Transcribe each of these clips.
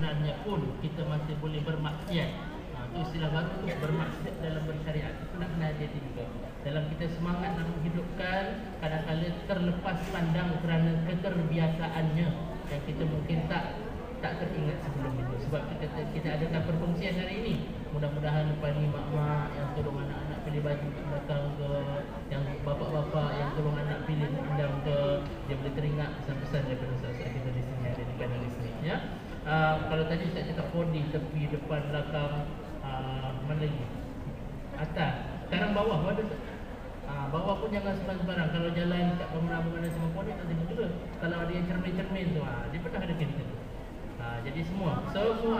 sebenarnya pun kita masih boleh bermaksiat. Itu istilah baru tu, bermaksiat dalam bersyariat. Itu nak kena hati-hati juga. Dalam kita semangat nak menghidupkan, kadang-kadang terlepas pandang kerana keterbiasaannya yang kita mungkin tak teringat sebelum itu. Sebab kita adakan perkongsian hari ini. Mudah-mudahan lepas ni mak-mak yang tolong anak-anak pilih baju kat belakang ke, yang bapa-bapa yang tolong anak pilih undang ke, dia boleh teringat pesan-pesan daripada ustaz-ustaz kita di sini, ada di panel di sini, ya. Kalau tadi saya cakap body, tepi, depan, belakang, mana lagi? Atas. Sekarang bawah ada tak? Bawah pun jangan sembarang-sembarang. Kalau jalan kat bangunan-bangunan semua ni tak tengok juga. Kalau ada yang cermin-cermin tu, dia pernah ada kita tu. Jadi semua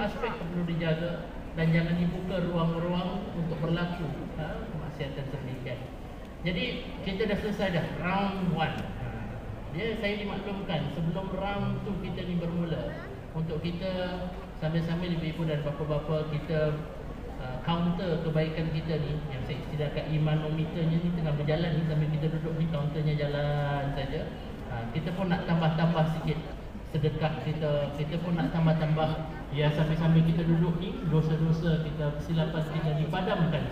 aspek perlu dijaga dan jangan dibuka ruang-ruang untuk berlaku kemaksiatan sedemikian. Jadi kita dah selesai dah round 1. Saya dimaklumkan sebelum round 2 kita ni bermula, untuk kita sambil-sambil ibu-ibu dan bapa-bapa kita counter kebaikan kita ni, yang saya istilahkan imanometernya ni tengah berjalan ni, sambil kita duduk ni counternya jalan saja. Kita pun nak tambah-tambah sikit sedekah kita pun nak tambah-tambah, ya, sambil-sambil kita duduk ni, dosa-dosa kita, kesilapan kita dipadamkan.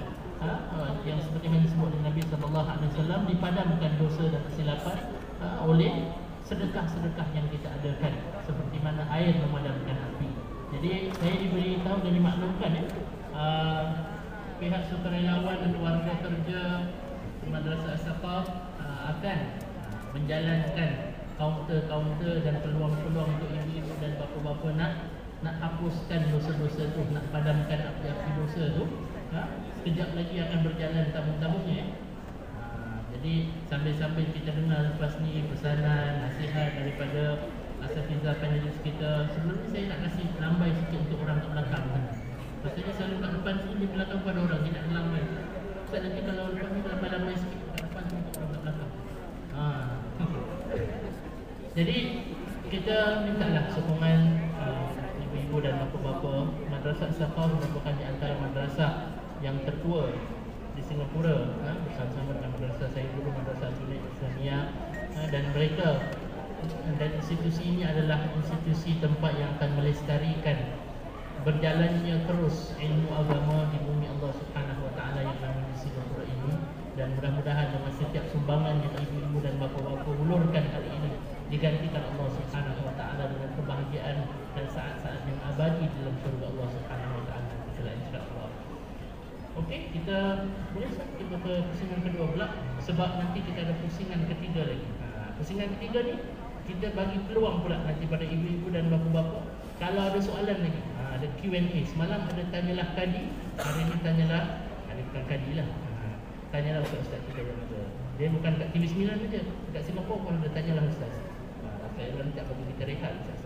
Yang seperti yang disebut oleh Nabi SAW, dipadamkan dosa dan kesilapan oleh sedekah-sedekah yang kita adakan, seperti mana air memadamkan api. Jadi saya diberitahu dan dimaklumkan, pihak sukarelawan dan warga kerja Madrasah As-Saqaf akan menjalankan kaunter-kaunter dan peluang-peluang untuk ibu-ibu dan bapa-bapa nak hapuskan dosa-dosa tu, nak padamkan api-api dosa tu. Sekejap lagi akan berjalan tabung-tabungnya. Jadi sambil-sambil kita dengar lepas ni pesanan, nasihat daripada asatizah panelis kita. Sebelum ni saya nak kasih lambai sikit untuk orang kat belakang. Pasalnya selalu kat depan sini, di belakang pun ada orang, dia nak lambai. Sebab nanti kalau lepas ni lambai-lambai sikit kat depan tu untuk orang kat belakang. Jadi kita mintalah sokongan ibu-ibu dan bapa-bapa. Madrasah As-Saqaf merupakan di antara madrasah yang tertua di Singapura, bersama-sama dengan madrasah saya dulu, Madrasah Sunnah Islamiyah, dan mereka dan institusi ini adalah institusi tempat yang akan melestarikan berjalannya terus ilmu agama di bumi Allah Subhanahu Wa Taala yang namanya Singapura ini. Dan mudah-mudahan dengan setiap sumbangan yang ibu-ibu dan bapa-bapa hulurkan kali ini digantikan Allah Subhanahu Wa Taala dengan kebahagiaan dan saat-saat yang abadi dalam syurga Allah Subhanahu Wa Taala insya-Allah. Okey, kita boleh kita ke pusingan kedua pula, sebab nanti kita ada pusingan ketiga lagi. Pusingan ketiga ni kita bagi peluang pula nanti pada ibu-ibu dan bapa-bapa kalau ada soalan lagi. Ada Q&A. Semalam ada tanyalah kadi, hari ni tanyalah, ada bukan kadi lah. Tanyalah ustaz-ustaz kita yang ada. Dia bukan kat TV9 saja, dekat Singapura pun ada tanyalah ustaz. Saya tak bagi kita rehat ustaz.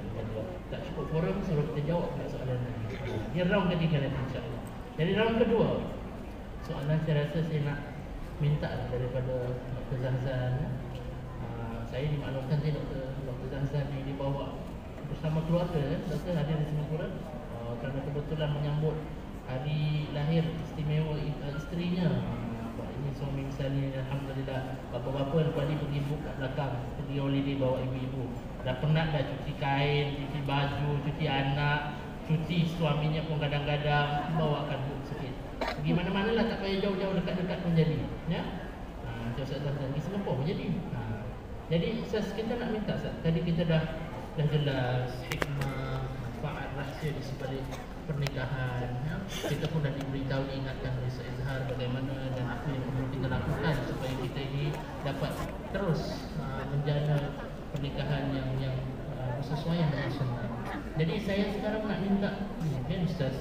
Tak cukup forum, suruh kita jawab soalan lagi. Ini round ketiga nanti insya-Allah. Jadi round kedua, soalan saya rasa saya nak minta daripada Dr. Zahzan. Saya dimaklumkan Dr. Zahzan ni dibawa bersama keluarga. Doktor hadir di Singapura kerana kebetulan menyambut hari lahir istimewa isterinya. Ini suami misalnya, alhamdulillah. Bapa-bapa lepas ni pergi buka belakang, pergi holiday bawa ibu-ibu. Dah penat dah cuci kain, cuci baju, cuci anak, cuci suaminya pun kadang-kadang bawakan buku sikit. Pergi mana-mana lah, tak payah jauh-jauh, dekat-dekat pun jadi. Ya? Ustaz Zahzan di Singapura pun jadi. Jadi kita nak minta Ustaz, tadi kita dah jelas hikmah, manfaat, rahsia di sebalik pernikahan, ya? Kita pun dah diberitahu, diingatkan oleh Ustaz Izhar bagaimana dan apa yang perlu kita lakukan supaya kita ini dapat terus menjana pernikahan yang bersesuaian dengan sunnah. Jadi saya sekarang nak minta Ustaz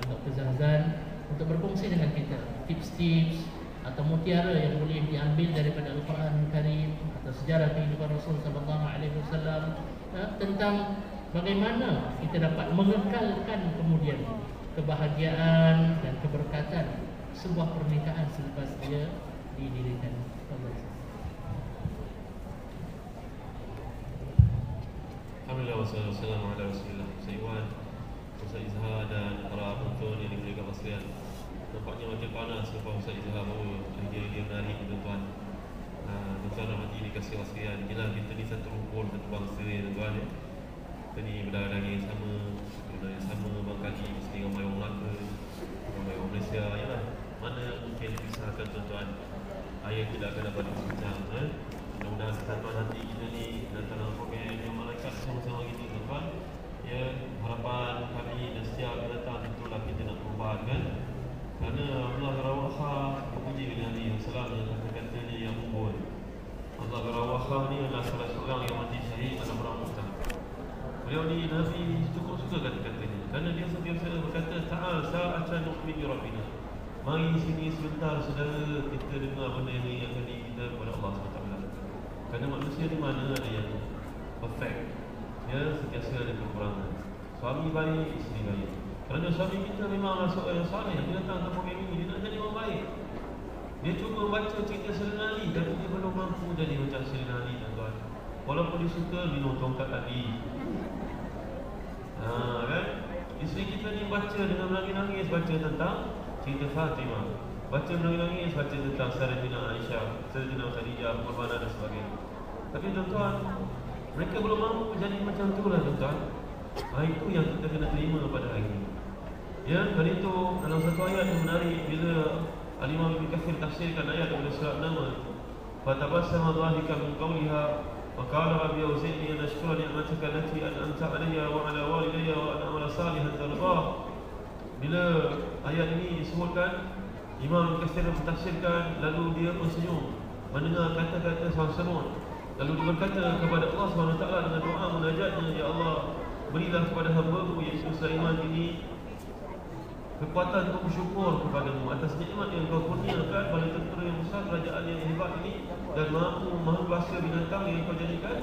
Dr. Zahzan untuk berkongsi dengan kita tips-tips atau mutiara yang boleh diambil daripada Al-Quran Karim atau sejarah kehidupan Rasul sallallahu alaihi wasallam tentang bagaimana kita dapat mengekalkan kemudian kebahagiaan dan keberkatan sebuah pernikahan selepas dia didirikan. Alhamdulillah wassalamu ala Rasulillah. Sayyid Ustaz Izhar dan para penonton yang dimuliakan sekalian. Nampaknya makin panas lepas Ustaz Izhar baru dia menarik tuan-tuan. Tuan-tuan dan hati dikasih Allah sekalian. Jelas kita ni satu rukun, satu bangsa tuan-tuan ya. Kita ni berdarah daging yang sama, ayat tidak akan dapat dibincang. Mudah-mudahan kesatuan hati kita ni dan dalam program yang malaikat sama-sama kita tuan-tuan. Ya, harapan kami dan setiap yang datang tentulah kita nak perubahan kan. Kerana Allah Rawaha dipuji oleh Nabi SAW yang kata-katanya yang mumpun. Allah Rawaha ni adalah salah seorang yang mati syahid dalam perang Mu'tah. Beliau ni Nabi cukup suka kata-katanya. Kerana dia sentiasa berkata, Ta'al sa'atan nu'min bi Rabbina. Mari sini sebentar saudara, kita dengar benda yang mengingatkan diri kita kepada Allah SWT. Kerana manusia di mana ada yang perfect. Dia sentiasa ada kekurangan. Suami baik, isteri baik. Kerana suami kita memang seorang yang saleh. Dia datang ke program ini, dia nak jadi orang baik. Dia cuba baca cerita Sayyidina Ali, tapi dia belum mampu jadi macam Sayyidina Ali, tuan-tuan. Walaupun dia suka minum tongkat Ali. Kan? Isteri kita ni baca dengan menangis-nangis, baca tentang cerita Fatimah. Baca menangis-nangis, baca tentang Sayyidina Aisyah, Sayyidina Khadijah, pengorbanan dan sebagainya. Tapi tuan-tuan, mereka belum mampu jadi macam tu lah tuan-tuan. Itu yang kita kena terima pada hari ini. Ya, kali itu dalam satu ayat yang menarik bila Al-Imam Ibn Kathir tafsirkan ayat daripada surat Nama. Fatabassama dhahikan min qawliha wa qala rabbi awzi'ni an ashkura ni'mataka allati an'amta 'alayya wa 'ala walidayya wa an a'mala salihan tardah. Bila ayat ini disebutkan, Imam Ibn Kathir mentafsirkan, lalu dia pun senyum mendengar kata-kata seronok. Lalu dia berkata kepada Allah SWT dengan doa munajatnya, Ya Allah, berilah kepada hamba-Mu iaitu Sulaiman ini kekuatan untuk bersyukur kepadamu atas nikmat yang Kau kurniakan pada tentera yang besar, kerajaan yang hebat ini, dan mampu menguasai binatang yang Kau jadikan.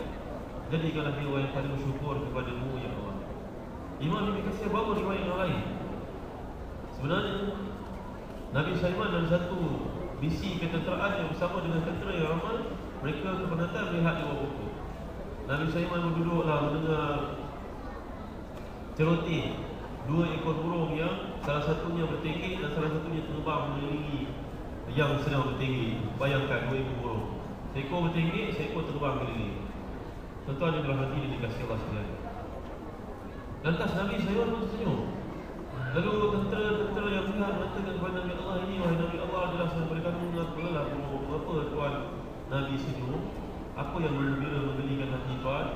Jadikanlah dia yang pada bersyukur kepadamu, Ya Allah. Imam Ibn Katsir bawa riwayat yang lain. Sebenarnya Nabi Sulaiman dalam satu misi ketenteraan yang bersama dengan tentera yang ramai, mereka kepenatan melihat di bawah pokok. Nabi Sulaiman duduklah mendengar celoteh dua ekor burung yang salah satunya bertinggi dan salah satunya terbang mengelilingi yang sedang bertinggi. Bayangkan dua ekor burung, seekor bertinggi, seekor terbang mengelilingi. Tuan-tuan yang berhati dan dikasihi Allah sekalian. Lantas Nabi Sulaiman pun tersenyum. Lalu tentera-tentera yang melihat mengatakan kepada Nabi Allah ini, wahai Nabi Allah, adalah daripada kamu mengapalah burung. Apa tuan Nabi senyum? Apa yang menggelikan hati tuan?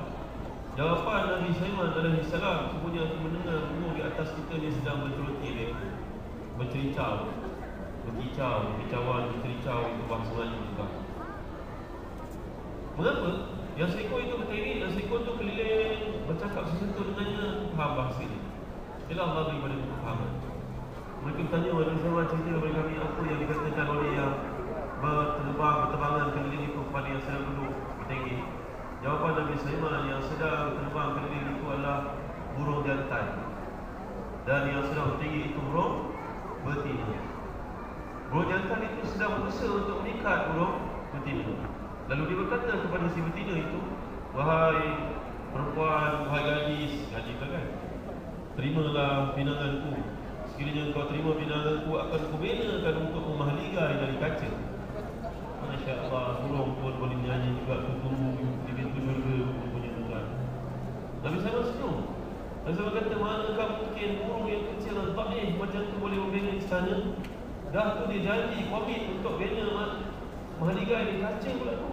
Jawapan Nabi Sulaiman alaihi salam, sebenarnya aku mendengar burung di atas kita ni sedang berceloteh, bercericau, berkicauan, bercericau, itu bahasa Melayu juga. Mengapa? Yang seekor itu berdiri, yang seekor itu keliling bercakap sesuatu dengannya, faham bahasa ini. Itulah Allah beri pada kefahaman. Mereka bertanya kepada Sulaiman, cerita kepada kami apa yang dikatakan oleh yang berterbangan keliling itu kepada yang sedang duduk bertinggi. Jawapan Nabi Sulaiman, yang sedang terbang keliling itu adalah burung jantan, dan yang sedang bertinggi itu burung betina. Burung jantan itu sedang berusaha untuk mengikat burung betina. Lalu dia berkata kepada si betina itu, wahai perempuan, wahai gadis kan, terimalah pinanganku. Sekiranya kau terima pinanganku, akan kubinakan untuk memahligai dari kaca. Masya Allah, burung pun boleh nyanyi juga bertumbuh di pintu syurga punya Tuhan. Nabi Sulaiman senyum. Nabi Sulaiman kata, manakah mungkin burung yang kecil dan dhaif macam tu boleh membina istana? Dah tu dia janji komit untuk bina mahligai di kaca pula tu.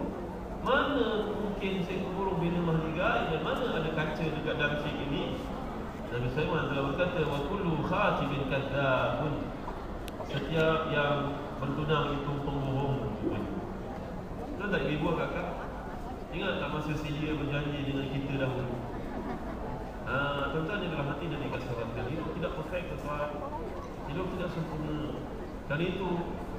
Mana mungkin seekor burung bina mahligai, dan mana ada kaca dekat dalam sik ini? Nabi Sulaiman telah berkata, wa kullu khatibin kadzabun. Setiap yang bertunang itu pembohong. Tuan tak ibu kakak? Ingat tak masa Syria berjanji dengan kita dahulu? Tuan-tuan yang dalam hati dan dikasih Allah, hidup tidak perfect tuan-tuan. Hidup tidak sempurna. Kali itu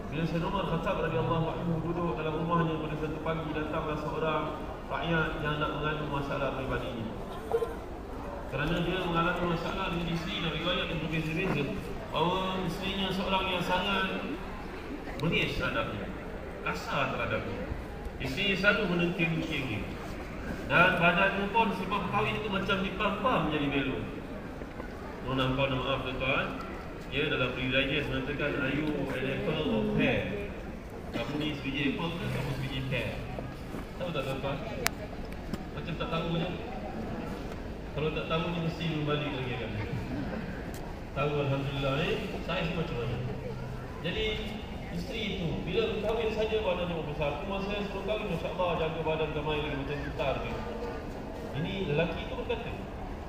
bila Sayyidina Umar Khattab radhiyallahu anhu duduk dalam rumahnya pada satu pagi, datanglah seorang rakyat yang nak mengadu masalah peribadinya. Kerana dia mengalami masalah dengan isteri, dan riwayat yang berbeza-beza bahawa isterinya seorang yang sangat bengis terhadapnya, kasar terhadapnya. Isteri selalu menenting-nenting dia, dan badannya pun sebab kahwin itu macam dipam-pam jadi belon. Mohon maaf tuan-tuan, ya, dalam Pre-Digest mengatakan, are you an apple or pear? Kamu ni sebiji apple ke kamu sebiji pear? Tahu tak tuan-tuan? Macam tak tahu je. Kalau tak tahu ni mesti berbalik lagi kan. Tahu Alhamdulillah, saiz macam mana. Jadi Isteri itu bila kahwin saja badannya membesar. Aku masa saya suruh kahwin, insya-Allah jaga badan gamai lagi macam gitar dia. Ini lelaki itu berkata,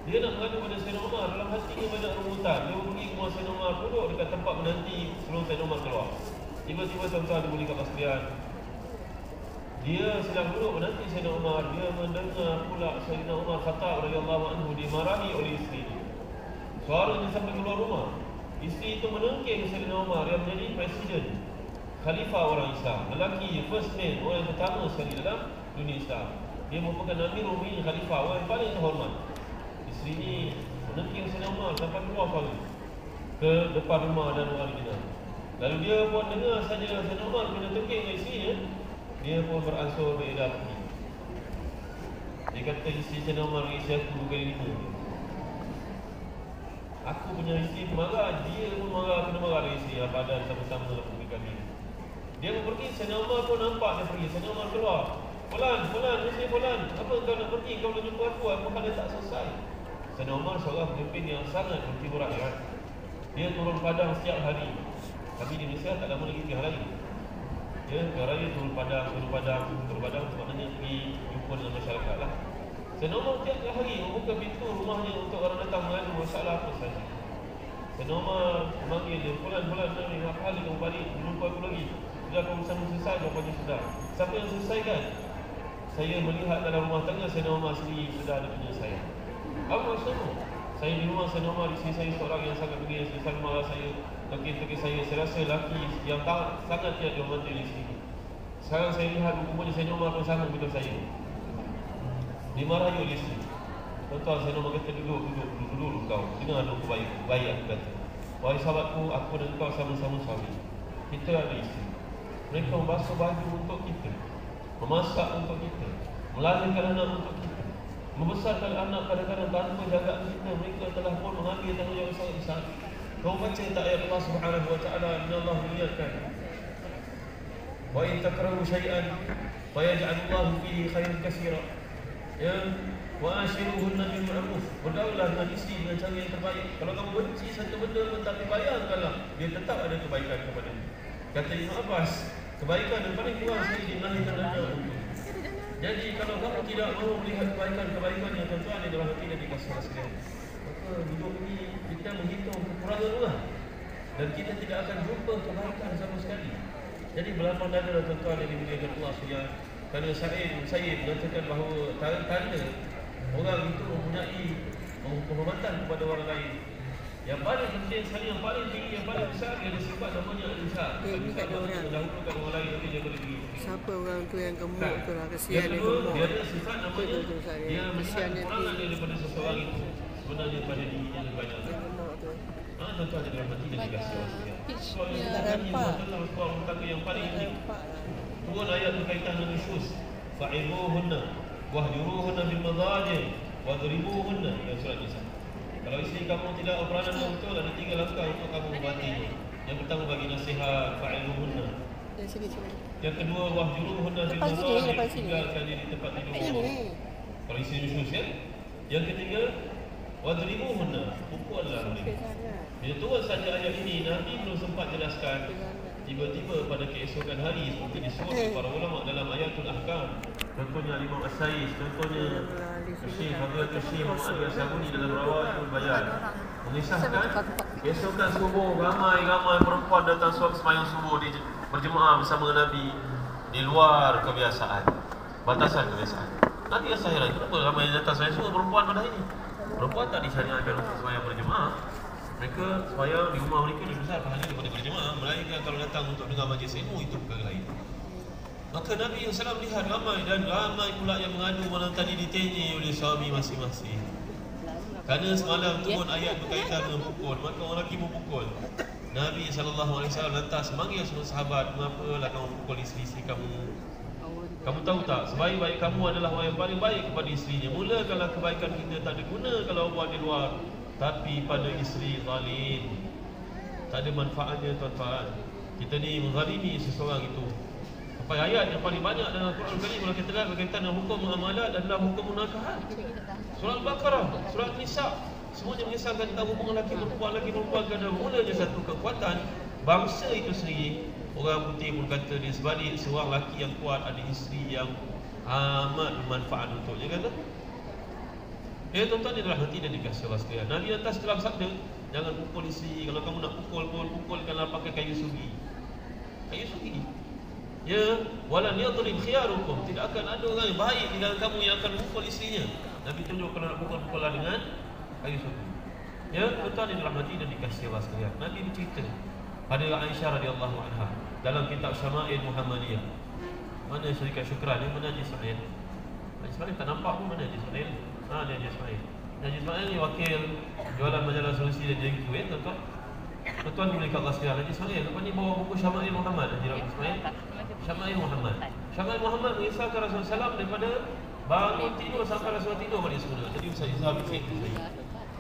dia nak mengadu pada Sayyidina Umar, dalam hatinya banyak rebutan. Dia pergi ke rumah Sayyidina Umar, duduk dekat tempat menanti sebelum Sayyidina Umar keluar. Tiba-tiba tuan-tuan dimulakan sekalian, dia sedang duduk menanti Sayyidina Umar. Dia mendengar pula Sayyidina Umar Khattab radhiyallahu anhu dimarahi oleh isteri. Suaranya sampai keluar rumah. Isteri itu menengking Sayyidina Umar yang menjadi presiden, khalifah orang Islam, lelaki first man, orang yang pertama sekali dalam dunia Islam. Dia merupakan Amirul Mukminin, khalifah, orang yang paling terhormat. Isteri ini menengking Sayyidina Umar sampai keluar suara ke depan rumah dan orang dikenal. Lalu dia pun dengar saja Sayyidina Umar kena tengking dengan isterinya, dia pun beransur beredar pergi. Dia kata isteri Sayyidina Umar isi aku 2 kali 5. Aku punya isteri marah, dia pun marah, kena marah dengan isteri. Badan sama-sama dalam pergi kami. Dia pun pergi, Sayyidina Umar pun nampak dia pergi. Sayyidina Umar keluar. Fulan, isteri Fulan, apa kau nak pergi? Kau nak jumpa aku kan dah tak selesai. Sayyidina Umar seorang pemimpin yang sangat berjiwa rakyat. Dia turun padang setiap hari. Tapi di Malaysia tak lama lagi 3 hari. Dia raya turun padang maknanya pergi jumpa dengan masyarakat lah. Sayyidina Umar tiap hari membuka pintu rumahnya untuk orang datang mengadu masalah apa saja. Sayyidina Umar memanggil dia, Fulan, apa hal kamu balik? Jumpa aku lagi. Sudah kamu sama selesai? Jawapannya sudah. Siapa yang selesaikan? Saya melihat dalam rumah tangga Sayyidina Umar sendiri sudah ada penyelesaian. Apa maksudnya? Saya di rumah Sayyidina Umar, isteri saya seorang yang sangat begini, saya marah saya, laki-laki saya rasa lelaki yang sangat tidak dihormati di sini. Sekarang saya lihat rupanya Sayyidina Umar pun sama dengan saya. Dimarahi oleh isteri. Tuan-tuan, Sayyidina Umar kata, duduk kau. Dengar aku baik aku kata. Wahai sahabatku, aku dan kau sama-sama suami. Kita ada isteri. Mereka membasuh baju untuk kita, memasak untuk kita, melahirkan anak untuk kita, membesarkan anak kadang-kadang tanpa jagaan kita. Mereka telah pun mengambil tanggungjawab sangat besar. Kau baca tak ayat Allah Subhanahu wa taala, Allah mengingatkan, wa in takrahu syai'an fa yaj'alullahu fihi khairan katsira. Ya, wa ashiruhunna bil ma'ruf. Bergaulah dengan isteri dengan cara yang terbaik. Kalau kamu benci satu benda pun, tapi bayangkanlah dia tetap ada kebaikan kepadanya. Kata Ibn Abbas, kebaikan yang paling kurang sekali dilahirkan anak untuk. Jadi kalau kamu tidak mahu melihat kebaikan yang tuan-tuan di dalam hati dan dikasih sekalian, maka duduk ini kita menghitung kekurangan Allah, dan kita tidak akan jumpa kebaikan sama sekali. Jadi berlapang dada tuan-tuan yang dimuliakan Allah sekalian. Kerana saya mengatakan bahawa tanda orang itu mempunyai penghormatan kepada orang lain. Yang paling penting sekali, yang paling tinggi, yang paling besar, dia ada sifat namanya al-ihsan. Al-ihsan maksudnya mendahulukan orang lain lebih daripada diri. Siapa orang tu yang gemuk tu lah, kesian yang dia kedua, gemuk. dia ada sifat namanya dia melihat kekurangan dia daripada seseorang itu. Sebenarnya pada dirinya lebih banyak. Tuan-tuan dalam hati dan dikasih Allah sekalian. Kalau yang kita nampak tentang sebuah rumah tangga yang paling penting, turun ayat berkaitan dengan nusyuz. Fa'ibuhunna wahjuruhunna bil madajir wadribuhunna, dalam surat Nisa. Kalau isteri kamu tidak peranan yang betul, ada 3 langkah untuk kamu membatinya. Yang pertama, bagi nasihat, fa'ibuhunna. Yang kedua, wahjuruhunna bil madajir, tinggalkan dia di tempat tidur. Kalau isteri nusyuz ya. Yang ketiga, wadribuhunna, pukullah mereka. Bila turun saja ayat ini, Nabi belum sempat jelaskan. Tiba-tiba pada keesokan hari, seperti disebut oleh para ulama dalam ayatul ahkam, contohnya Imam As-Sa'is, contohnya Syekh Fadhilatul Syekh Muhammad Al-Sabuni dalam Rawatul Bayan, mengisahkan keesokan subuh ramai perempuan datang solat sembahyang subuh berjemaah bersama Nabi di luar kebiasaan, batasan kebiasaan. Nabi rasa heran, kenapa ramai datang sembahyang subuh perempuan pada hari ini? Perempuan tak disyariatkan untuk sembahyang berjemaah. Mereka sembahyang di rumah mereka lebih besar pahala daripada berjemaah. Melainkan kalau datang untuk dengar majlis ilmu, itu perkara lain. Maka Nabi SAW lihat ramai pula yang mengadu malam tadi ditenyi oleh suami masing-masing. Kerana semalam turun ayat berkaitan dengan pukul, maka orang lelaki memukul. Nabi SAW lantas memanggil semua sahabat, mengapalah kamu pukul isteri-isteri kamu? Kamu tahu tak, sebaik-baik kamu adalah orang yang paling baik kepada isterinya. Mulakanlah kebaikan kita tak ada guna kalau buat di luar, tapi pada isteri zalim tak ada manfaatnya tuan-tuan. Kita ni menzalimi seseorang itu. Sampai ayat yang paling banyak dalam Al-Quran Karim kalau kita lihat berkaitan dengan hukum muamalat adalah hukum munakahat. Surah Al-Baqarah, surah Nisa, semuanya mengisahkan tentang hubungan lelaki perempuan kerana mulanya satu kekuatan bangsa itu sendiri Orang putih pun kata dia sebalik seorang lelaki yang kuat ada isteri yang amat bermanfaat untuknya, kata. Tuan-tuan, dia rahmati dan dikasihi Allah sekalian. Nabi atas dalam sabda, jangan pukul isteri. Kalau kamu nak pukul pun, pukulkanlah pakai kayu sugi. Kayu sugi. Ya, walan yadrib khiyarukum. Tidak akan ada orang yang baik di dalam kamu yang akan pukul isterinya. Nabi tunjuk kalau nak pukul-pukulah dengan kayu sugi. Ya, tuan-tuan yang dirahmati dan dikasihi Allah sekalian. Nabi bercerita pada Aisyah radhiyallahu anha dalam kitab Syama'il Muhammadiyah. Mana syarikat Syukran ni? Mana Haji Ismail? Haji Ismail tak nampak pun. Mana Haji Ismail? Dia Haji Ismail. Haji Ismail ni wakil jualan majalah Solusi dan jadi Kuwait, tuan-tuan. Tuan-tuan dimiliki Allah sekalian. Haji Ismail lepas ni bawa buku Syama'il Muhammad. Haji Ismail Syama'il Muhammad. Syama'il Muhammad mengisahkan Rasulullah SAW daripada bangun tidur sampai Rasulullah tidur balik semula. Jadi Ustaz Izzah bercerita saya.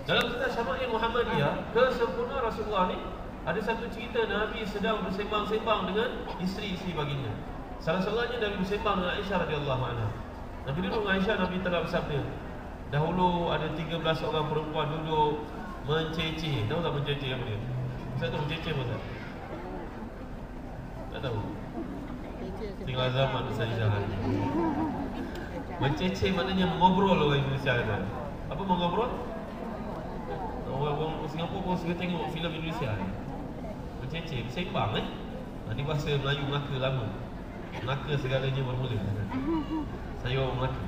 Dalam kitab Syama'il Muhammadiyah, kesempurnaan Rasulullah ni, ada satu cerita Nabi sedang bersembang-sembang dengan isteri-isteri baginda. Salah seorangnya Nabi bersembang dengan Aisyah radhiyallahu anha. Nabi duduk dengan Aisyah, Nabi telah bersabda, dahulu ada 13 orang perempuan duduk menceceh. Tahu tak menceceh apa dia? Ustaz tahu menceceh apa tak? Tak tahu. Tinggal zaman Ustaz Izzah. Menceceh maknanya mengobrol orang Indonesia kata. Apa mengobrol? Orang Singapura pun suka tengok filem Indonesia ni. Menceceh, bersembang Nanti bahasa Melayu Melaka lama. Melaka segalanya bermula. Saya orang Melaka.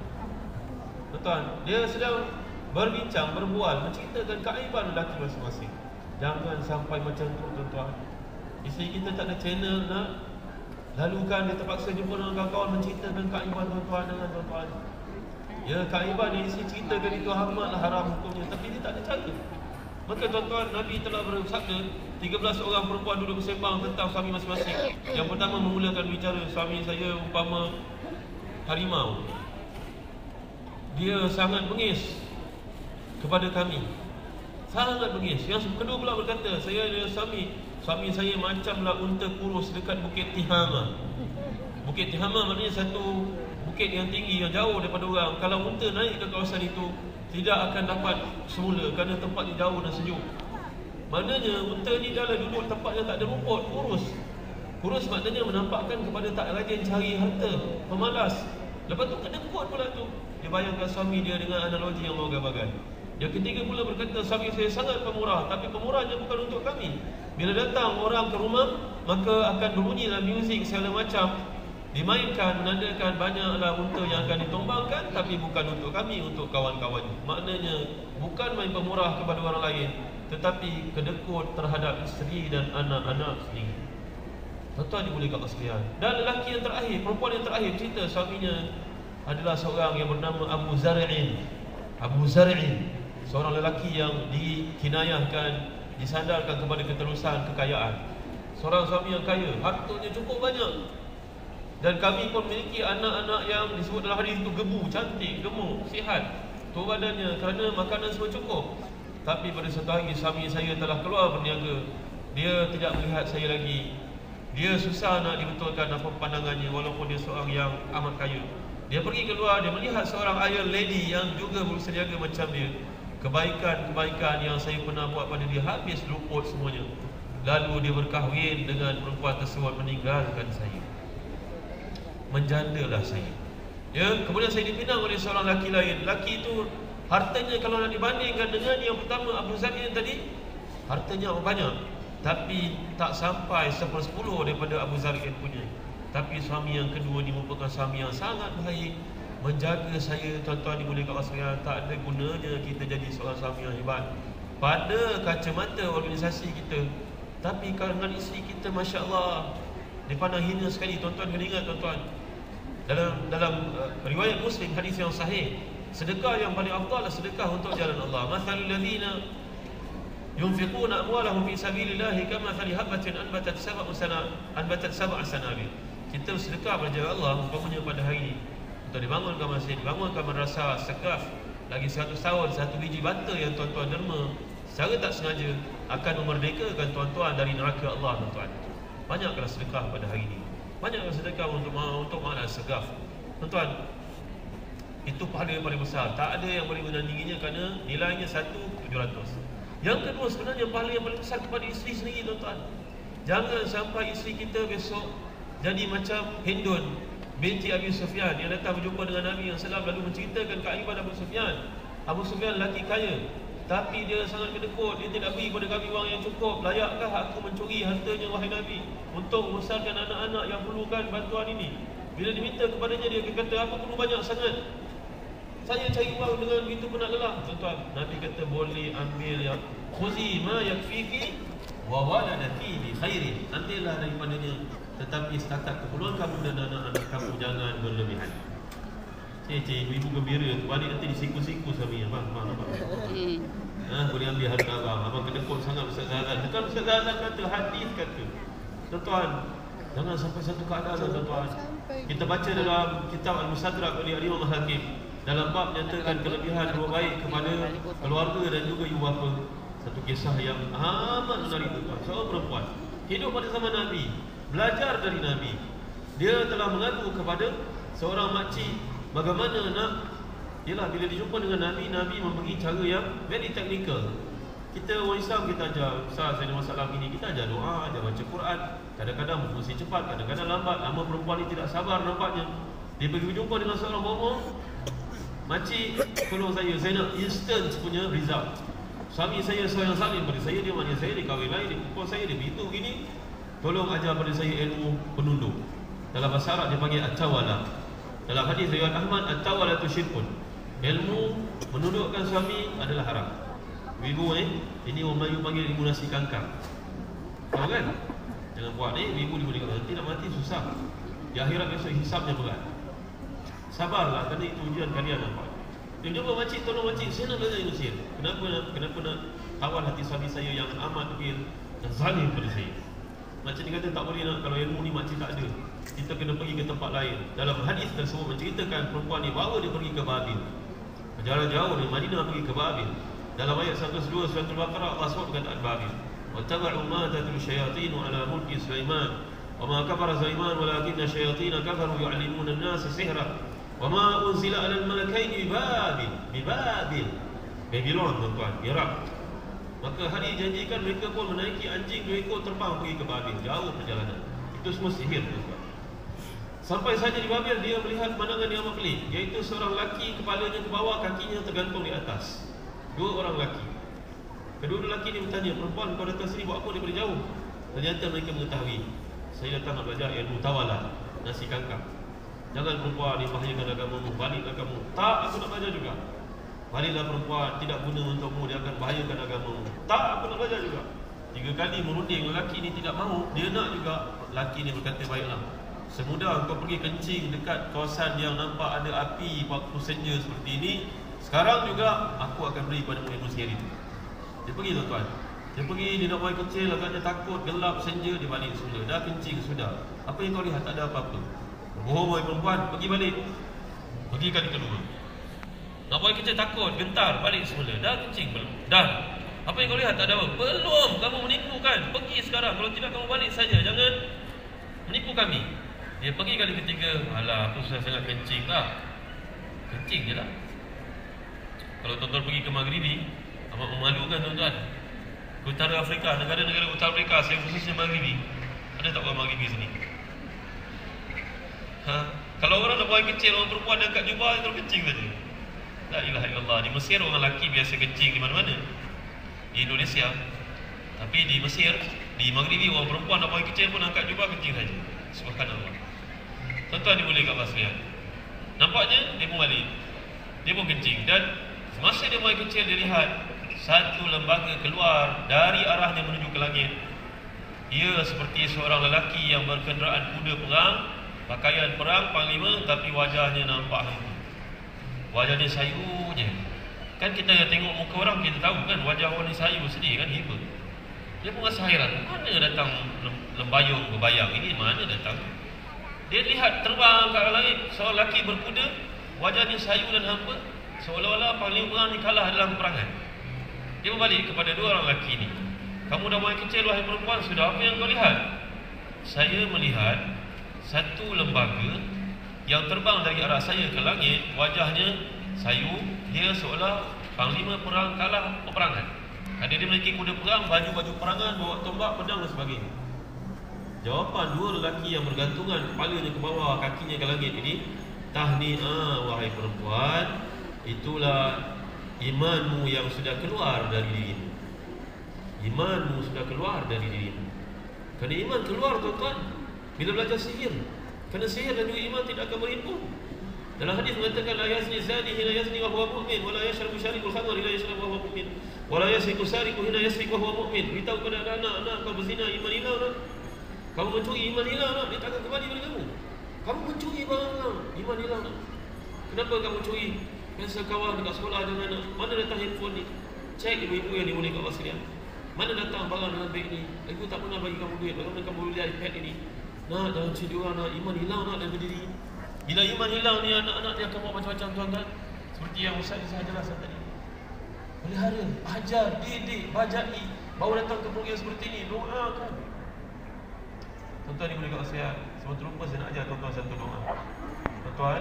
Tuan-tuan, dia sedang berbincang, berbual, menceritakan keaiban lelaki masing-masing. Jangan sampai macam tu, tuan-tuan. Isteri kita tak ada channel nak lalukan, dia terpaksa jumpa dengan kawan-kawan menceritakan keaiban tuan-tuan dengan tuan-tuan. Ya, keaiban yang isteri ceritakan itu amatlah haram hukumnya, tapi dia tak ada cara. Maka tuan-tuan, Nabi telah bersabda 13 orang perempuan duduk bersembang tentang suami masing-masing. Yang pertama memulakan bicara, suami saya umpama harimau, dia sangat bengis kepada kami, sangat bengis. Yang kedua pula berkata, saya ada suami saya macamlah unta kurus dekat Bukit Tihama. Bukit Tihama maknanya satu bukit yang tinggi, yang jauh daripada orang. Kalau unta naik ke kawasan itu, tidak akan dapat semula kerana tempatnya jauh dan sejuk. Maknanya unta ni dalam duduk tempat yang tak ada rumput, kurus. Kurus maknanya menampakkan kepada tak rajin cari harta, pemalas. Lepas tu kedekut pula tu. Dia bayangkan suami dia dengan analogi yang bagai-bagai. Yang ketiga pula berkata, suami saya sangat pemurah, tapi pemurahnya bukan untuk kami. Bila datang orang ke rumah, maka akan berbunyilah muzik segala macam, dimainkan, menandakan banyaklah unta yang akan ditumbangkan, tapi bukan untuk kami, untuk kawan-kawan. Maknanya bukan main pemurah kepada orang lain, tetapi kedekut terhadap isteri dan anak-anak sendiri. Tuan-tuan dimuliakan Allah sekalian. Dan lelaki yang terakhir, perempuan yang terakhir, cerita suaminya adalah seorang yang bernama Abu Zar'in. Abu Zar'in, seorang lelaki yang dikinayahkan, disandarkan kepada keterusan kekayaan. Seorang suami yang kaya, hartanya cukup banyak. Dan kami pun memiliki anak-anak yang disebut dalam hadis itu gebu, cantik, gemuk, sihat, tua badannya kerana makanan semua cukup. Tapi pada satu hari suami saya telah keluar berniaga. Dia tidak melihat saya lagi. Dia susah nak dibetulkan apa pandangannya walaupun dia seorang yang amat kaya. Dia pergi keluar, dia melihat seorang iron lady yang juga berusaha jaga macam dia. Kebaikan-kebaikan yang saya pernah buat pada dia habis luput semuanya. Lalu dia berkahwin dengan perempuan tersebut, meninggalkan saya. Menjandalah saya. Ya, kemudian saya dipinang oleh seorang lelaki lain. Lelaki itu hartanya kalau nak dibandingkan dengan yang pertama Abu Zar'in tadi, hartanya banyak, tapi tak sampai 1/10 daripada Abu Zar'in punya. Tapi suami yang kedua ni merupakan suami yang sangat baik, menjaga saya. Tuan-tuan dimuliakan Allah sekalian, tak ada gunanya kita jadi seorang suami yang hebat pada kacamata organisasi kita, tapi dengan isteri kita, Masya Allah, dipandang hina sekali. Tuan-tuan kena ingat, tuan-tuan, dalam riwayat Muslim, hadis yang sahih, sedekah yang paling afdal adalah sedekah untuk jalan Allah. Mathalul ladzina yunfiquna amwalahum fi sabilillah kamathali habatin anbatat sab'a sanabil. Kita sedekah pada jalan Allah umpamanya pada hari ini untuk dibangunkan masjid, dibangunkan madrasah, sekaf, lagi 100 tahun satu biji bata yang tuan-tuan derma secara tak sengaja akan memerdekakan tuan-tuan dari neraka Allah, tuan-tuan. Banyaklah sedekah pada hari ini. Banyaklah sedekah untuk makna sekaf. Tuan-tuan, itu pahala yang paling besar. Tak ada yang boleh menandinginya kerana nilainya 1/700. Yang kedua, sebenarnya pahala yang paling besar kepada isteri sendiri, tuan-tuan. Jangan sampai isteri kita besok jadi macam Hindun binti Abi Sufyan yang datang berjumpa dengan Nabi yang SAW, lalu menceritakan keaiban Abu Sufyan. Abu Sufyan lelaki kaya, tapi dia sangat kedekut, dia tidak beri kepada kami wang yang cukup. Layakkah aku mencuri hartanya wahai Nabi untuk membesarkan anak-anak yang perlukan bantuan ini? Bila diminta kepadanya, dia kata, apa perlu banyak sangat? Saya cari wang dengan begitu penat lelah. Tuan-tuan, Nabi kata boleh ambil yang khuzi ma yakfiki wa waladaki bi khairin. Ambillah daripadanya, tetapi setakat keperluan kamu dan anak-anak kamu, jangan berlebihan. Cik, ibu gembira tu balik nanti disiku-siku suami abang, abang. Boleh ambil harta abang kedekut sangat Ustaz Zahzan. Bukan Ustaz Zahzan kata, hadis kata. Tuan-tuan, jangan sampai satu keadaan tuan-tuan. Kita baca dalam kitab Al-Mustadrak oleh Imam Al-Hakim, dalam bab menyatakan kelebihan berbuat baik kepada keluarga dan juga ibu bapa. Satu kisah yang amat menarik tuan-tuan. Seorang perempuan hidup pada zaman Nabi, belajar dari Nabi. Dia telah mengadu kepada seorang makcik bagaimana nak, ialah bila dijumpa dengan Nabi, Nabi memberi cara yang very technical. Kita orang Islam, kita ajar, Ustaz ada masalah ini, kita ajar doa, ajar baca Quran. Kadang-kadang berfungsi cepat, kadang-kadang lambat. Lama perempuan ni tidak sabar nampaknya. Dia pergi berjumpa dengan seorang bomo, makcik, tolong saya nak instant punya result. Suami saya seorang saling pada saya, dia mana saya, dia kahwin lain, dia pukul saya, dia begitu gini. Tolong ajar pada saya ilmu penunduk. Dalam bahasa Arab dia panggil at-tawala. Dalam hadis riwayat Ahmad, at-tawalatu syirkun. Ilmu menundukkan suami adalah haram. Ibu ini orang Melayu panggil ilmu nasi kangkang. Tahu kan? Jangan buat ibu nanti nak mati susah. Di akhirat besok hisabnya berat. Sabarlah, kerana itu ujian kalian nampak. Dia jumpa makcik, tolong makcik, saya nak belajar Mesir. Kenapa nak tawar hati suami saya yang amat degil dan zalim pada saya? Makcik dia kata tak boleh nak, kalau ilmu ni makcik tak ada. Kita kena pergi ke tempat lain. Dalam hadis tersebut menceritakan perempuan ni bawa dia pergi ke Babil. Berjalan jauh dari Madinah pergi ke Babil. Dalam ayat 102 surah Al-Baqarah, Allah sebut perkataan Babil. Wa tabu'u ma tatlu syayatin ala mulki Sulaiman. Wa ma kafara Sulaiman walakinna syayatin kafaru yu'allimuna an-nasa sihra. Wa ma unzila 'ala al-malakaini bi Babil. Babylon tuan-tuan, Iraq. Maka hari janjikan mereka pun menaiki anjing 2 ekor terbang pergi ke Babil. Jauh perjalanan. Itu semua sihir tuan-tuan. Sampai saja di Babil, dia melihat pemandangan yang amat pelik, iaitu seorang lelaki, kepalanya ke bawah, kakinya tergantung di atas. 2 orang lelaki. Kedua lelaki ni bertanya, perempuan kau datang sini buat apa daripada jauh? Ternyata mereka mengetahui, saya datang nak belajar ilmu tawala, nasi kangkang. Jangan perempuan ni bahayakan agamamu, baliklah kamu. Tak, aku nak belajar juga. Baliklah perempuan, tidak guna untukmu, dia akan bahayakan agamamu. Tak, aku nak belajar juga. 3 kali merunding, lelaki ni tidak mahu, dia nak juga. Lelaki ni berkata, baiklah, semudah kau pergi kencing dekat kawasan yang nampak ada api waktu senja seperti ini, sekarang juga aku akan beri padamu ilmu sihir itu. Dia pergi tuan-tuan. Dia pergi, dia nak buang kecil, agaknya takut, gelap, senja, dia balik semula. Dah kencing, sudah. Apa yang kau lihat? Tak ada apa-apa. Bohong wahai perempuan, pergi balik. Pergi kali kedua. Nak buang kecil, takut, gentar, balik semula. Dah kencing, belum. Dah. Apa yang kau lihat? Tak ada apa. Belum, kamu menipu kan? Pergi sekarang, kalau tidak kamu balik saja. Jangan menipu kami. Dia pergi kali ketiga, alah aku sudah sangat kencing lah. Kencing je lah. Kalau tuan-tuan pergi ke Maghribi, amat memalukan tuan-tuan. Utara Afrika, negara-negara Utara Afrika, saya khususnya Maghribi. Ada tak orang Maghribi sini? Kalau orang nak buang kecil, orang perempuan dia angkat jubah, dia terus kencing saja. La ilaha illallah. Di Mesir orang lelaki biasa kencing di mana-mana. Di Indonesia. Tapi di Mesir, di Maghribi, orang perempuan nak buang kecil pun angkat jubah, kencing saja. Subhanallah. Tuan-tuan dimulai kat Basriah. Nampaknya dia pun balik, dia pun kencing. Dan semasa dia mulai kecil, dia lihat satu lembaga keluar dari arahnya menuju ke langit. Ia seperti seorang lelaki yang berkenderaan kuda perang, pakaian perang, panglima, tapi wajahnya nampak hantu. Wajahnya sayu je. Kan kita tengok muka orang, kita tahu kan wajah orang ni sayu sedih kan, hebat. Dia pun rasa hairan, mana datang lembayung berbayang ini, mana datang? Dia lihat terbang ke arah langit seorang lelaki berkuda, wajahnya sayu dan hamba, seolah-olah panglima perang ni kalah dalam peperangan. Dia berbalik kepada 2 orang lelaki ni. Kamu dah mulai kecil wahai perempuan, sudah apa yang kau lihat? Saya melihat satu lembaga yang terbang dari arah saya ke langit, wajahnya sayu, dia seolah panglima perang kalah peperangan. Ada dia memiliki kuda perang, baju-baju perangan, bawa tombak, pedang dan sebagainya. Jawapan dua lelaki yang bergantungan kepalanya ke bawah, kakinya ke langit ini, tahni'ah wahai perempuan, itulah imanmu yang sudah keluar dari dirimu. Imanmu sudah keluar dari dirimu. Kerana iman keluar tuan-tuan bila belajar sihir. Kerana sihir dan juga iman tidak akan berhimpun. Dalam hadis mengatakan la yazni zani hina yazni wa huwa mu'min, wa la yashrabu syaribul khamr ila yashrabu wa huwa mu'min, wa la yasriqu sariqu hina yasriqu wa huwa mu'min. Beritahu kepada anak-anak kau berzina, iman hilang nak. Kamu mencuri, iman hilang nak. Dia takkan kembali kepada kamu. Kamu mencuri barang orang, iman hilang nak. Kenapa kamu curi? Biasa kawan dekat sekolah jangan nak. Mana datang handphone ni? Cek ibu-ibu yang dimuliakan Allah sekalian. Mana datang barang dengan beg ni? Ibu tak pernah bagi kamu duit. Bagaimana kamu beli iPad ini? Nak, jangan curi orang nak. Iman hilang nak daripada diri. Bila iman hilang ni, anak-anak dia akan buat macam-macam tuan-tuan. Seperti yang Ustaz Isa jelaskan tadi. Pelihara, ajar, didik, bajai. Baru datang ke program seperti ni, doakan. Tuan-tuan ni boleh kat saya. Sebab terlupa saya nak ajar tuan-tuan satu doa. Tuan-tuan,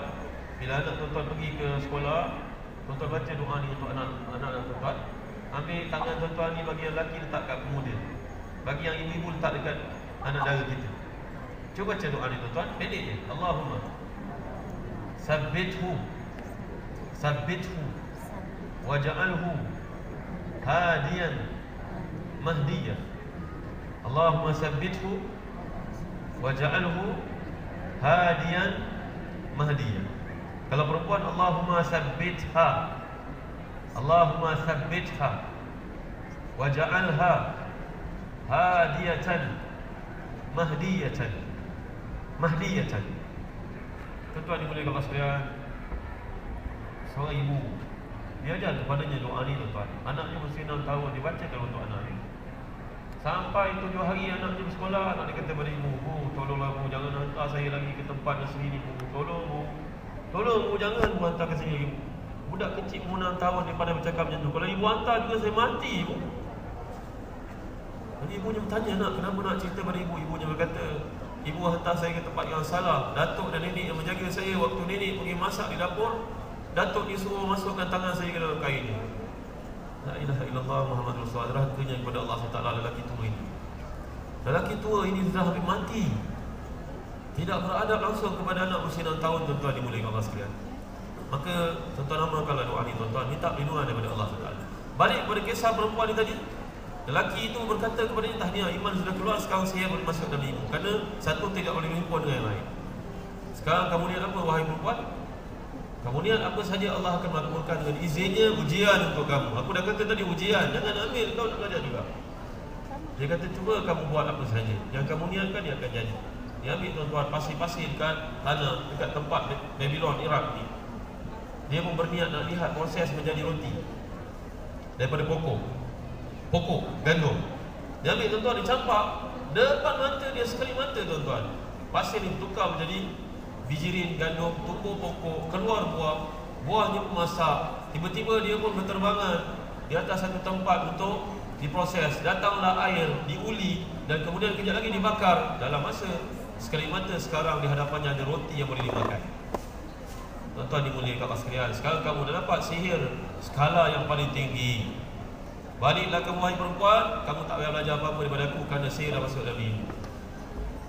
bila anak tuan-tuan pergi ke sekolah, tuan-tuan baca doa ni untuk anak-anak tuan-tuan. Ambil tangan tuan-tuan ni bagi yang lelaki letak kat pemuda. Bagi yang ibu-ibu letak dekat anak dara kita. Cuba baca doa ni tuan-tuan, pendek je. Allahumma Sabbithu waj'alhu hadiyan mahdiyah. Allahumma sabbithu waj'alhu hadiyan mahdiyah. Kalau perempuan, Allahumma sabbitha waj'alha hadiyatan mahdiyatan. Tuan-tuan dimuliakan Allah sekalian, seorang ibu dia ajar kepadanya doa ni tuan-tuan. Anaknya mesti 6 tahun, dia bacakan untuk anak ni. Sampai 7 hari anaknya bersekolah, anak dia kata pada ibu, "Bu, tolonglah bu, jangan hantar saya lagi ke tempat sini bu. Tolong bu, jangan bu hantar ke sini." Budak kecil umur 6 tahun dia pandai bercakap macam tu. Kalau ibu hantar juga saya mati bu. Jadi ibunya bertanya, "Nak, kenapa nak cerita pada ibu?" Ibunya berkata, "Ibu hantar saya ke tempat yang salah. Datuk dan nenek yang menjaga saya waktu nenek pergi masak di dapur, datuk disuruh masukkan tangan saya ke dalam kain ni." La ilaha illallah Muhammad Rasulullah. Rahkanya kepada Allah SWT lelaki tua ini. Lelaki tua ini sudah habis mati, tidak beradab langsung kepada anak usia 6 tahun tuan-tuan dimuliakan Allah sekalian. Maka tuan-tuan amalkanlah doa ni tuan-tuan, minta perlindungan daripada Allah SWT. Balik kepada kisah perempuan ni tadi. Lelaki itu berkata kepadanya, "Tahniah, iman sudah keluar, sekarang saya boleh masuk dalam ibu." Kerana satu tidak boleh berhimpun dengan yang lain. Sekarang kamu niat apa wahai perempuan? Kamu niat apa saja Allah akan makbulkan dengan izinnya ujian untuk kamu. Aku dah kata tadi ujian, jangan ambil kau nak belajar juga. Dia kata cuba kamu buat apa saja yang kamu niatkan, dia akan jadi. Dia ambil tuan-tuan pasir-pasir dekat tanah, dekat tempat Babylon, Iraq ni. Dia pun berniat nak lihat proses menjadi roti daripada pokok gandum. Dia ambil tuan-tuan, dia campak depan mata dia, sekali mata tuan-tuan. Pasir ni tukar menjadi bijirin gandum, tumbuh pokok, keluar buahnya pun masak. Tiba-tiba dia pun berterbangan di atas satu tempat untuk diproses. Datanglah air, diuli dan kemudian kejap lagi dibakar. Dalam masa sekali mata sekarang di hadapannya ada roti yang boleh dimakan. Tuan-tuan dimuliakan Allah sekalian, sekarang kamu dah dapat sihir skala yang paling tinggi. Baliklah kamu wahai perempuan, kamu tak payah belajar apa-apa daripada aku kerana sihir dah masuk dalam diri.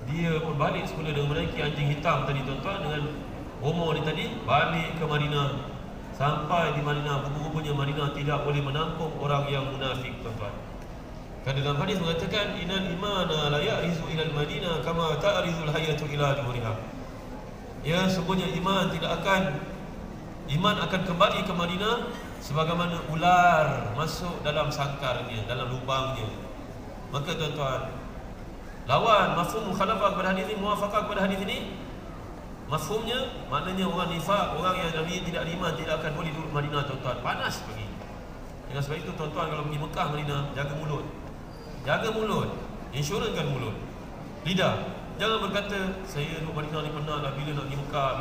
Dia pun balik semula dengan menaiki anjing hitam tadi tuan-tuan, dengan Romo ni tadi, balik ke Madinah. Sampai di Madinah, rupa-rupanya Madinah tidak boleh menampung orang yang munafik tuan-tuan. Kan dalam hadis mengatakan, "Innal imana la ya'rizu ilal Madinah kama ta'rizul hayatu ila juhriha." Ya, sesungguhnya iman akan kembali ke Madinah sebagaimana ular masuk dalam sangkarnya, dalam lubangnya. Maka tuan-tuan, lawan mafhum mukhalafah kepada hadis ini, muwafaqah kepada hadis ini, mafhumnya maknanya orang nifaq, orang yang tidak iman tidak akan boleh duduk Madinah tuan-tuan. Panas pagi. Dengan sebab itu tuan-tuan kalau pergi Mekah, Madinah, jaga mulut. Jaga mulut. Insuraskan mulut. Lidah. Jangan berkata, "Saya duduk Madinah ni penat lah, bila nak pergi Mekah,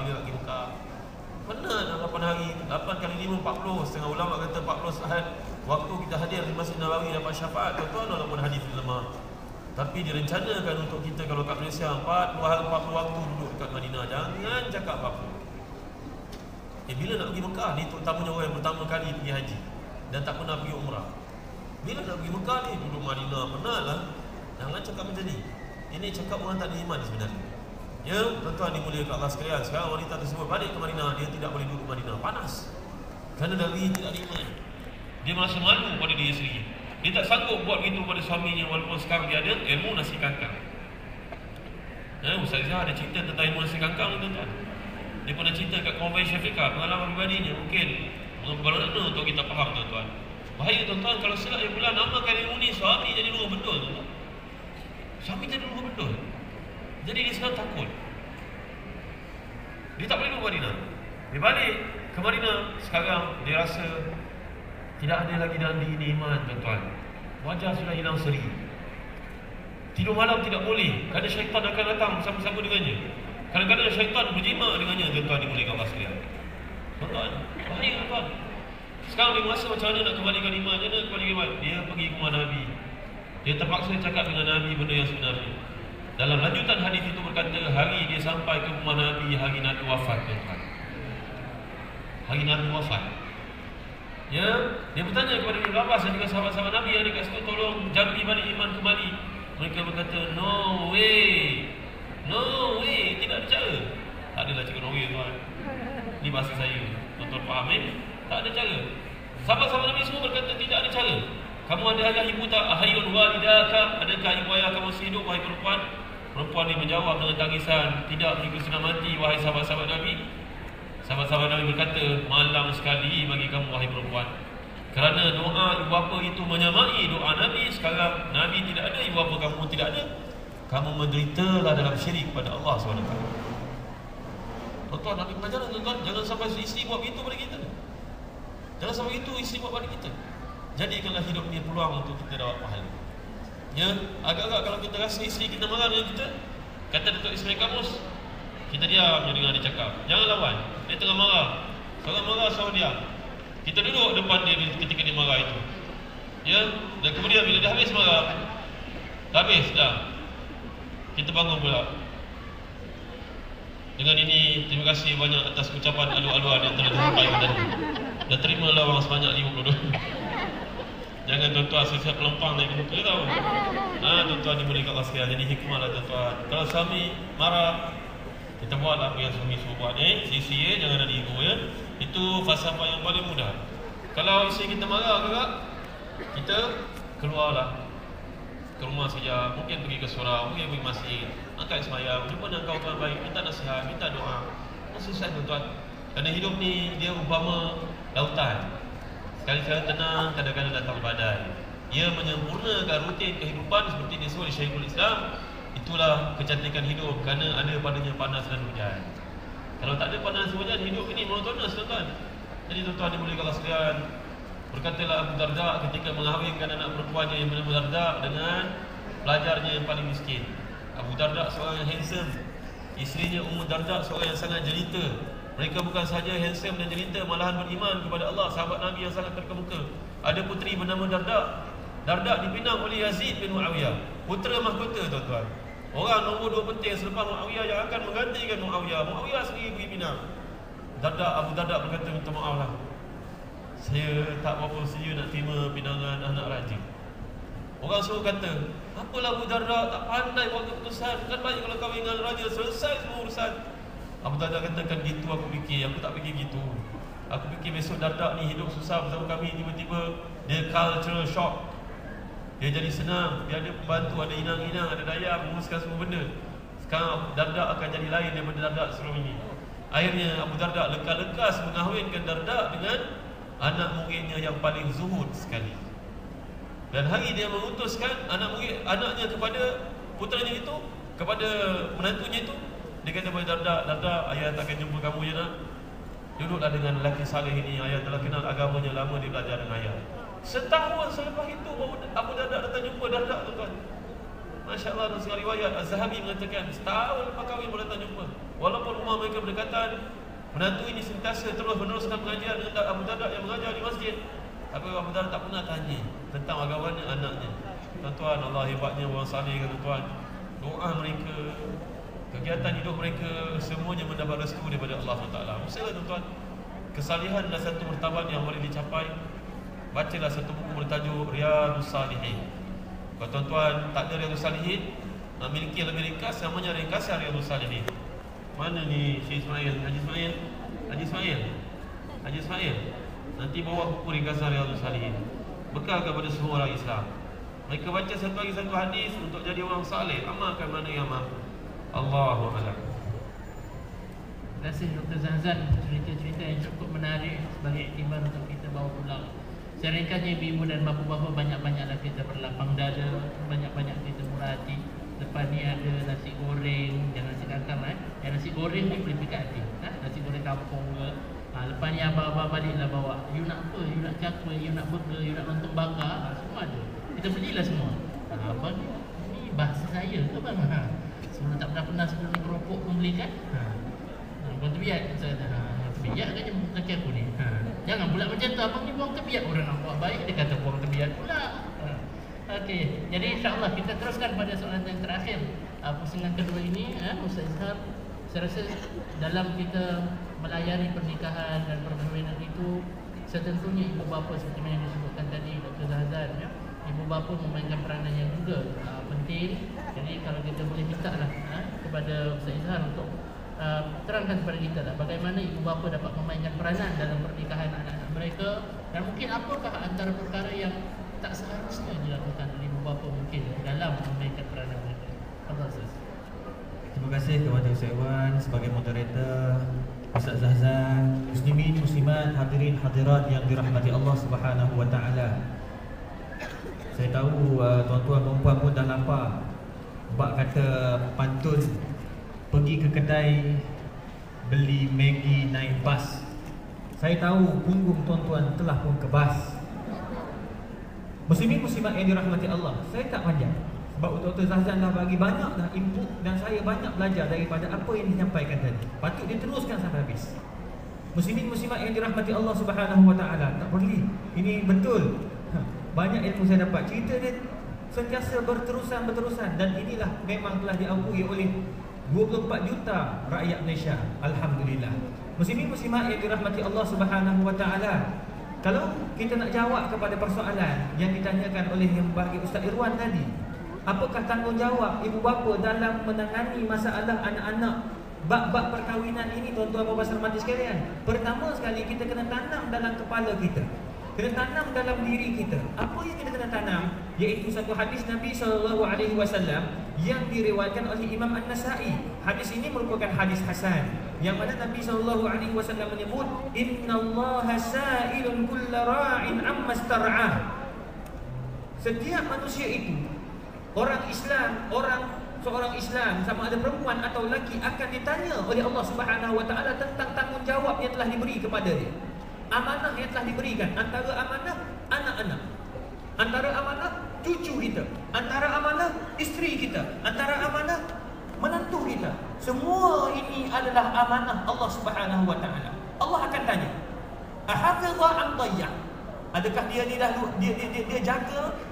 Penat lah 8 hari, 8 kali 5, 40. Setengah ulama kata 40 saat waktu kita hadir di Masjid Nabawi dapat syafaat. Tuan-tuan walaupun hadis lemah, tapi direncanakan untuk kita kalau kat Malaysia 40 waktu duduk dekat Madinah. Jangan cakap apa-apa. Bila nak pergi Mekah, ni terutamanya orang yang pertama kali pergi haji dan tak pernah pergi umrah. Bila nak pergi Mekah ni, duduk Madinah, penat lah. Jangan cakap macam ni. Ini cakap orang tak ada iman sebenarnya. Ya, tuan-tuan dimuliakan Allah sekalian. Sekarang wanita tersebut balik ke Madinah, dia tidak boleh duduk Madinah, panas. Kerana Nabi tidak ada iman. Dia merasa malu pada diri sendiri. Dia tak sanggup buat begitu pada suaminya walaupun sekarang dia ada ilmu nasi kangkang. Ustaz Izzah ada cerita tentang ilmu nasi kangkang ni, tuan-tuan. Dia pernah cerita kat kawan Syafiqah, pengalaman pribadinya. Mungkin bermakna untuk kita faham, tuan-tuan. Bahaya, tuan-tuan, kalau silap yang pula namakan ilmu ni suami jadi luar betul, tuan-tuan. Suami jadi luar betul. Jadi dia sekarang takut. Dia tak boleh duduk Madinah. Dia balik ke Madinah. Sekarang dia rasa tidak ada lagi dalam diri ni iman, tuan-tuan. Wajah sudah hilang seri. Tidur malam tidak boleh, kerana syaitan akan datang bersama-sama dengannya. Kadang-kadang syaitan berjima dengannya, tuan-tuan dimuliakan Allah sekalian. Tuan-tuan, bahaya, tuan-tuan. Sekarang dia merasa macam mana nak kembalikan iman. Dia nak kembalikan iman. Dia pergi ke rumah Nabi. Dia terpaksa cakap dengan Nabi benda yang sebenarnya. Dalam lanjutan hadis itu berkata, hari dia sampai ke rumah Nabi, hari Nabi wafat, tuan-tuan. Hari Nabi wafat. Ya, dia bertanya kepada Ibn Abbas dan juga sahabat-sahabat Nabi yang dekat situ, tolong jampi balik iman kembali. Mereka berkata, no way, tidak ada cara. Tak adalah cakap no way, tuan. Ini bahasa saya, tuan-tuan faham tak ada cara. Sahabat-sahabat Nabi semua berkata tidak ada cara. Kamu ada ayah ibu tak? Ahayun walidaka, adakah ibu ayah kamu masih hidup, wahai perempuan? Perempuan ini menjawab dengan tangisan, tidak, mereka sudah mati, wahai sahabat-sahabat Nabi. Sahabat-sahabat Nabi berkata, malang sekali bagi kamu, wahai perempuan. Kerana doa ibu bapa itu menyamai doa Nabi. Sekarang Nabi tidak ada, ibu bapa kamu tidak ada. Kamu menderitalah dalam syirik pada Allah SWT. Tuan-tuan, Nabi mengajar, tuan-tuan, jangan sampai isteri buat begitu pada kita. Jangan sampai itu isteri buat pada kita. Jadikanlah hidup ni peluang untuk kita dapat pahala. Ya, agak-agak kalau kita rasa isteri kita marah dengan kita, kata Datuk Ismail Kamus, kita diam je dengar dia cakap. Jangan lawan. Dia tengah marah. Seorang marah, seorang diam. Kita duduk depan dia ketika dia marah itu. Ya, dan kemudian bila dah habis marah, dah. Kita bangun pula. Dengan ini, terima kasih banyak atas ucapan alu-aluan yang telah disampaikan tadi. Dan terimalah wang sebanyak $50. Jangan tuan-tuan sesiap pelempang naik ke muka, tahu. Tuan-tuan dimuliakan Allah sekalian. Jadi hikmahlah, tuan-tuan. Kalau suami marah, kita buat apa yang suami suruh buat. Sia-sia, jangan ada ego, ya. Itu falsafah yang paling mudah. Kalau isteri kita marah juga, kita keluarlah ke rumah saja. Mungkin pergi ke surau, mungkin pergi masjid, angkat sembahyang, jumpa dengan kawan-kawan baik, minta nasihat, minta doa. Selesai, tuan-tuan. Kerana hidup ni dia umpama lautan. Sekali-sekala tenang, kadang-kadang datang badai. Ia menyempurnakan rutin kehidupan seperti disebut oleh Syekhul Islam. Itulah kecantikan hidup, kerana ada padanya panas dan hujan. Kalau tak ada panas dan hujan, hidup ini monotonous, tuan-tuan. Jadi tuan-tuan dimuliakan Allah sekalian, berkatalah Abu Darda ketika mengahwinkan anak perempuannya yang bernama Darda dengan pelajarnya yang paling miskin. Abu Darda seorang yang handsome, isterinya Ummu Darda seorang yang sangat jelita. Mereka bukan sahaja handsome dan jelita, malahan beriman kepada Allah, sahabat Nabi yang sangat terkemuka. Ada puteri bernama Darda. Darda dipinang oleh Yazid bin Muawiyah, putera mahkota, tuan-tuan. Orang nombor 2 penting selepas Muawiyah yang akan menggantikan Muawiyah. Muawiyah sendiri pergi pinang. Abu Darda berkata, minta maaf lah, saya tak berapa sedia nak terima pinangan anak raja. Orang suruh kata, apalah Abu Darda, tak pandai buat keputusan. Kan baik kalau kahwin dengan raja, selesai semua urusan. Abu Darda katakan, gitu aku fikir, aku tak fikir gitu. Aku fikir besok Darda ni hidup susah bersama kami, tiba-tiba dia cultural shock. Dia jadi senang, dia ada pembantu, ada inang-inang, ada dayang, menguruskan semua benda. Sekarang Darda akan jadi lain daripada Darda sebelum ini. Akhirnya Abu Darda lekas-lekas mengahwinkan Darda dengan anak muridnya yang paling zuhud sekali. Dan hari dia mengutuskan anaknya kepada putranya itu, kepada menantunya itu. Dia kata kepada Darda, Darda, ayah takkan jumpa kamu je nak. Duduklah dengan lelaki saleh ini, ayah telah kenal agamanya lama, dia belajar dengan ayah. Setahun selepas itu Abu Darda datang jumpa Darda, tuan-tuan. Masya Allah, dalam segala riwayat Az-Zahabi mengatakan setahun lepas kahwin baru datang jumpa. Walaupun rumah mereka berdekatan, menantu ini sentiasa terus meneruskan pengajian dengan Abu Darda yang mengajar di masjid. Tapi Abu Darda tak pernah tanya tentang agamanya anaknya. Tuan-tuan, Allah hebatnya orang saleh, tuan-tuan. Doa mereka, kegiatan hidup mereka, semuanya mendapat restu daripada Allah SWT. Maksudnya, tuan-tuan, kesalihan adalah satu martabat yang boleh dicapai. Bacalah satu buku bertajuk Riyadhus Salihin. Kalau tuan-tuan tak ada Riyadhus Salihin, memiliki yang lebih ringkas, namanya ringkasan Riyadhus Shalihin. Mana ni Syekh Ismail? Haji Ismail. Nanti bawa buku ringkasan Riyadhus Shalihin. Bekal kepada semua orang Islam. Mereka baca satu lagi satu hadis untuk jadi orang saleh. Amalkan mana yang mampu. Allahu a'lam. Terima kasih Dr. Zazan, cerita-cerita yang cukup menarik sebagai iktibar untuk kita bawa pulang. Saya ringkasnya ibu-ibu dan bapa-bapa, banyak-banyaklah kita berlapang dada, banyak-banyak kita murah hati. Lepas ni ada nasi goreng, jangan nasi kangkang Yang nasi goreng ni boleh pikat hati. Nasi goreng kampung ke. Lepas ni abang-abang baliklah bawa. You nak apa? You nak cakwe, you nak burger, you nak lontong bakar, semua ada. Kita belilah semua. Abang ni bahasa saya ke bang? Sebelum tak pernah sebelum ni keropok pun belikan. Buang tebiat, saya kata, tebiat kan je kaki aku ni. Jangan pula macam tu, abang ni buang tebiat. Orang nak buat baik, dia kata buang tebiat pula. Okey, jadi insyaAllah kita teruskan pada soalan yang terakhir. Pusingan kedua ini, Ustaz Izhar, saya rasa dalam kita melayari pernikahan dan perkahwinan itu, setentunya ibu bapa seperti yang disebutkan tadi Dr. Zazan, ibu bapa memainkan peranan yang juga penting. Jadi kalau kita boleh minta lah kepada Ustaz Izhar untuk terangkan kepada kita lah bagaimana ibu bapa dapat memainkan peranan dalam pernikahan anak-anak mereka, dan mungkin apakah antara perkara yang tak seharusnya dilakukan oleh ibu bapa mungkin dalam memainkan peranan mereka. Terima kasih kepada Ustaz Iwan sebagai moderator, Ustaz Zazan, muslimin, muslimat, hadirin, hadirat yang dirahmati Allah Subhanahu wa taala. Saya tahu tuan-tuan perempuan pun dah lapar. Bak kata pantun, pergi ke kedai beli Maggi naik bas. Saya tahu punggung tuan-tuan telah pun kebas. Muslimin muslimat yang dirahmati Allah, saya tak panjang sebab Dr. Zazan dah bagi banyak dah input dan saya banyak belajar daripada apa yang disampaikan tadi. Patut diteruskan sampai habis. Muslimin muslimat yang dirahmati Allah Subhanahu wa taala, tak boleh. Ini betul. Banyak ilmu saya dapat. Cerita dia sentiasa berterusan dan inilah memang telah diakui oleh 24 juta rakyat Malaysia. Alhamdulillah. Muslimin muslimat yang dirahmati Allah Subhanahu wa taala, kalau kita nak jawab kepada persoalan yang ditanyakan oleh yang bagi Ustaz Irwan tadi, apakah tanggungjawab ibu bapa dalam menangani masalah anak-anak bab-bab perkahwinan ini, tuan-tuan dan puan-puan sekalian? Pertama sekali kita kena tanam dalam kepala kita, kena tanam dalam diri kita. Apa yang kita kena tanam? Iaitu satu hadis Nabi SAW yang diriwayatkan oleh Imam An-Nasa'i. Hadis ini merupakan hadis hasan, yang mana Nabi SAW menyebut, innallaha sa'ilun kulla ra'in amma star'ah. Setiap manusia itu, orang Islam, seorang Islam, sama ada perempuan atau lelaki, akan ditanya oleh Allah Subhanahu wa taala tentang tanggungjawab yang telah diberi kepada dia. Amanah yang telah diberikan, antara amanah anak-anak, antara amanah cucu kita, antara amanah isteri kita, antara amanah menantu kita. Semua ini adalah amanah Allah Subhanahu wa taala. Allah akan tanya, ahafidha am dayya? Adakah dia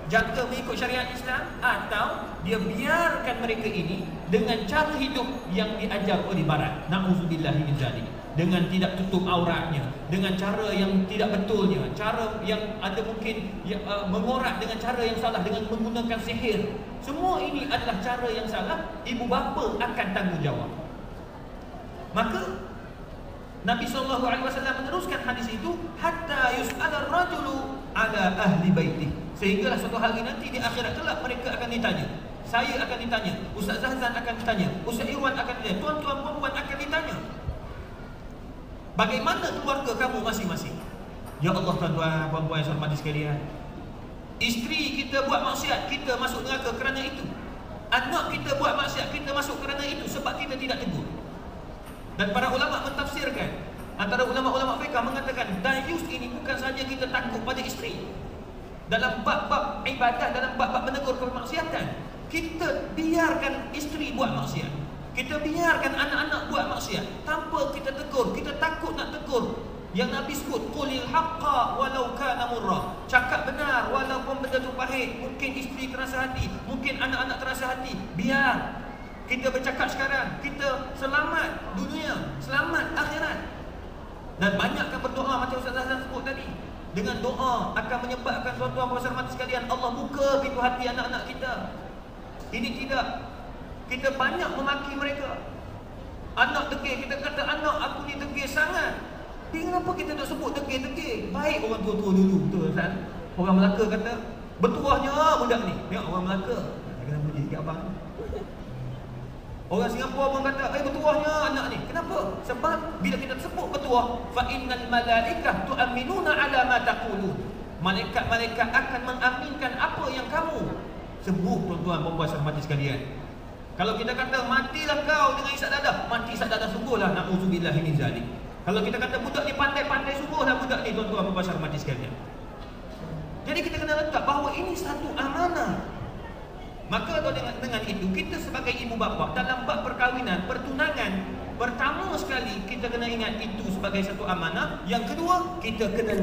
jaga mengikut syariat Islam, atau dia biarkan mereka ini dengan cara hidup yang diajar oleh barat? Na'udzubillahi min dzalik. Dengan tidak tutup auratnya, dengan cara yang tidak betulnya, cara yang ada mungkin mengorat dengan cara yang salah, dengan menggunakan sihir. Semua ini adalah cara yang salah. Ibu bapa akan tanggungjawab. Maka Nabi SAW meneruskan hadis itu, hatta yus'ala ar-rajulu ala ahli baitih, sehinggalah suatu hari nanti di akhirat kelak mereka akan ditanya. Saya akan ditanya, Ustaz Zazan akan ditanya, Ustaz Irwan akan ditanya, tuan-tuan perempuan akan ditanya, bagaimana keluarga kamu masing-masing? Ya Allah, tuan-tuan puan-puan yang saya hormati sekalian, isteri kita buat maksiat, kita masuk neraka kerana itu. Anak kita buat maksiat, kita masuk kerana itu sebab kita tidak tegur. Dan para ulama mentafsirkan, antara ulama-ulama fiqh mengatakan, dayus ini bukan saja kita takut pada isteri dalam bab-bab ibadat, dalam bab-bab menegur kemaksiatan. Kita biarkan isteri buat maksiat, kita biarkan anak-anak buat maksiat tanpa kita tegur, kita takut nak tegur. Yang Nabi sebut, qulil haqqa walau kana murra, cakap benar walaupun benda tu pahit. Mungkin isteri terasa hati, mungkin anak-anak terasa hati. Biar kita bercakap sekarang, kita selamat dunia, selamat akhirat. Dan banyakkan berdoa macam Ustaz Zazan sebut tadi. Dengan doa akan menyebabkan tuan-tuan dan puan-puan sekalian, Allah buka pintu hati anak-anak kita. Ini tidak kita banyak memaki mereka. Anak degil, kita kata anak aku ni degil sangat. Kenapa kita tak sebut degil-degil? Baik orang tua-tua dulu, betul Ustaz? Orang Melaka kata, bertuahnya budak ni. Tengok orang Melaka, kena puji sikit abang. Orang Singapura pun kata, bertuahnya anak ni. Kenapa? Sebab bila kita sebut bertuah, fa innal malaikah tu'minuna ala ma taqulun. Malaikat-malaikat akan mengaminkan apa yang kamu sebut, tuan-tuan, puan-puan sahabat mati sekalian. Kalau kita kata matilah kau dengan isap dadah, mati isap dadah sungguhlah, na'udzubillah min zalik. Kalau kita kata budak ni pandai-pandai sungguhlah budak ni, tuan-tuan, puan-puan sahabat mati sekalian. Jadi kita kena letak bahawa ini satu amanah. Maka dengan itu kita sebagai ibu bapa dalam bab perkahwinan, pertunangan, pertama sekali kita kena ingat itu sebagai satu amanah. Yang kedua, kita kena